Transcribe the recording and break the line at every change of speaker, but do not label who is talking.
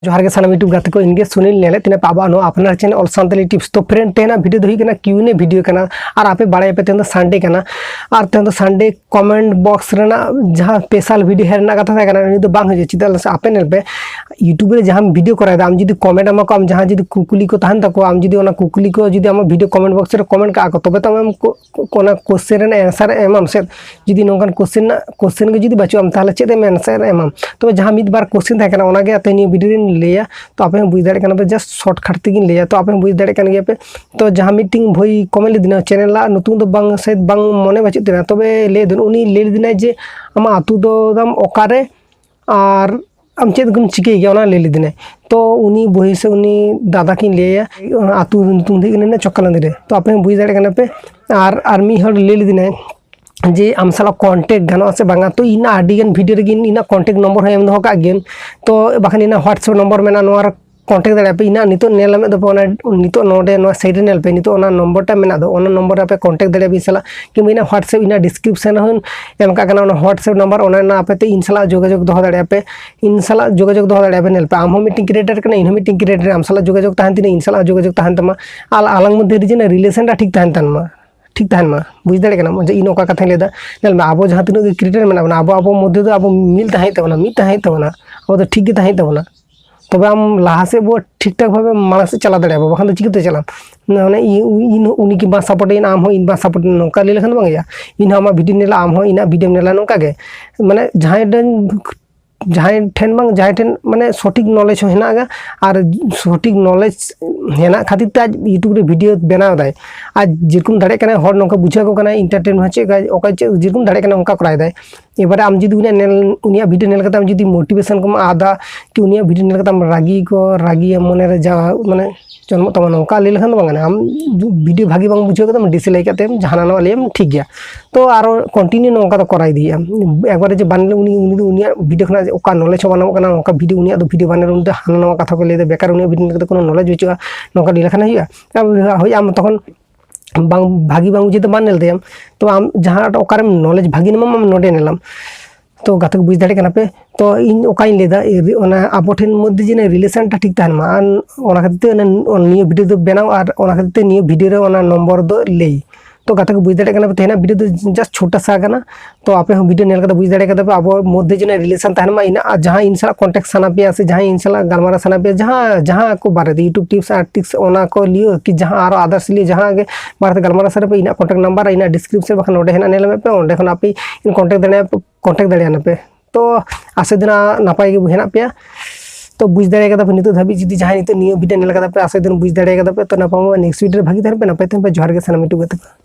ᱡᱚᱦᱟᱨ ᱜᱮ ᱥᱟᱱᱟᱢ यूट्यूब ᱜᱟᱛᱮ को इनगे सुनील नेले तिना पाबा नो अपना चैनल ऑल संताली टिप्स तो फ्रेंड तेना वीडियो दो हिकना क्यूने वीडियो कना और आपे बाड़ाय पे तेन संडे कना और तेन संडे कमेंट बॉक्स रेना जहां स्पेशल वीडियो हेरना कथा था कना नि तो बांग हो चिदा आपे नेल पे यूट्यूब रे जहां वीडियो कराय दा आम जदी कमेंट आमा को आम जहां जदी कुकुली को तहन तको आम जदी ओना कुकुली को जदी आम वीडियो कमेंट बॉक्स रे कमेंट का को तबे तो आम कोना क्वेश्चन रे आंसर एमम से जदी नोंगन क्वेश्चन के जदी बचो आम ताले चेदे आंसर एमम तो जहां मिद बार क्वेश्चन था कना ओना गे अते नि वीडियो रे लेया तो आप बुझ दाड़े पे जस्ट शॉर्टकट तेगिन लिया तो आप बुझ दाड़े गया पे तो जहाँ मीटिंग भई कमेंट लेदिना चैनल नतुन दो बांग शायद बांग मने बचुत तिना तबे ले दिन उनी ले लेदिना जे आमा आतु दो दम ओकारे और आम चेद गुम चिके गया ओना ले लेदिना तो उनी बही से उनी दादा किन लिया आतु नतुन देगिना चक्कलांदी रे तो आप बुझ दाड़े पे और मी हर ले लेदिना जे आम साला कॉन्टेक्ट गाना से बांगा तो इना आडिगन वीडियो रे इना कॉन्टेक्ट नंबर है एम दो का गेन तो बाखन इना व्हाट्सएप नंबर मेना नोर कॉन्टेक्ट दाड़े पे इना नितो नेल में दो नितो नोडे नो साइड रे नेल पे नितो ओना नंबर टा मेना दो ओना नंबर पे कॉन्टेक्ट दाड़े बि साला कि इना व्हाट्सएप इना डिस्क्रिप्शन हन एम का गाना ओना व्हाट्सएप नंबर ओना ना पे इन साला जोगाजोग दो दाड़े पे इन साला जोगाजोग दो दाड़े पे नेल पे आम मीटिंग क्रिएटर कने इन मीटिंग क्रिएटर आम साला जोगाजोग ताहन तिने इन साला जोगाजोग ताहन तमा आलंग मध्य रिजन रिलेशन टा ठीक ताहन तनमा ठीक ताहन मा बुझ दाड़े कना जे इन ओका कथा लेदा नेल मा आबो जहां तिनो क्रिएटर मेना बना आबो मध्य दो आबो मिल ताहै तबना मिल ताहै तबना आबो तो ठीक गे ताहै तबना तब आम लहा से वो ठीक ठाक भावे माड़ा से चला दाड़े बाखान चिकते चला माने इन उनी की बा सपोर्ट इन आम हो इन बा सपोर्ट नोका ले लेखन बांगया इन आमा वीडियो नेला आम हो इना वीडियो नेला नोका गे माने जहां ठेन बांग जहां ठेन माने सठिक नॉलेज हेना गा और सठिक नॉलेज हेना खातिर ते यूट्यूब रे वीडियो बनाव दाय आज जेरकम दाड़े कना हर नोका बुझा को कना एंटरटेन होचे ओका जेरकम दाड़े कना ओका कराय दाय एबारे आम जदी उनिया नेल उनिया वीडियो नेल कता जदी मोटिवेशन को आदा कि उनिया वीडियो नेल कता रागी मने रे जा माने जन्म तमा नोका ले लेखन बांग आम वीडियो भागी बांग बुझा को डिसलाइक कते जहाना ना लेम ठीक गया तो आरो कंटिन्यू नोका तो कराय दिया एकबारे जे बानले उनी उनिया वीडियो खना ओका नॉलेज बनाव कना ओका वीडियो उनिया दो वीडियो बानले उनते हाना नवा कथा को ले दे बेकार उनिया वीडियो नेल कते कोनो नॉलेज बचुआ नोका ले लेखन हुआ होय आम तखन बांग भागी बांग बुझे तो बान नेल देम तो आम जहां ओकारे नॉलेज भागी नम आम नोडे नेलाम तो गाते बुझ दाड़े कना पे तो इन ओकाइन लेदा ओना आबो ठेन मध्य जे रिलेशन टा ठीक ताहन मा ओना खातिर नियो वीडियो दो बनाव और ओना खातिर नियो वीडियो रे ओना नंबर दो ले तो गाते बुझ दाड़े कना पे तेना वीडियो दो जस्ट छोटा सा गाना तो आपे हम वीडियो नेल कदा बुझ दाड़े कदा पे आबो मध्य जे रिलेशन ताहन मा इना जहां इन साला कांटेक्ट सना पे से जहां इन साला गलमारा सना पे जहां को बारे दे यूट्यूब टिप्स और टिक्स ओना को लियो कि जहां आरो अदर्स लिए जहां के बारे गलमारा सरे पे इना कांटेक्ट नंबर इना डिस्क्रिप्शन बखन ओडे हेना नेल में पे ओडे खन आपे इन कांटेक्ट दाड़े ना पे तो आसे दिना नापाय गे हेना पे तो बुझ दाड़े कदा पे नितो धाबी जदी जहां नितो नियो वीडियो नेल कदा पे आसे दिन बुझ दाड़े कदा पे तो नापाम नेक्स्ट वीडियो भागी थार पे नापाय थार पे जोहार गे सनाम यूट्यूब गते।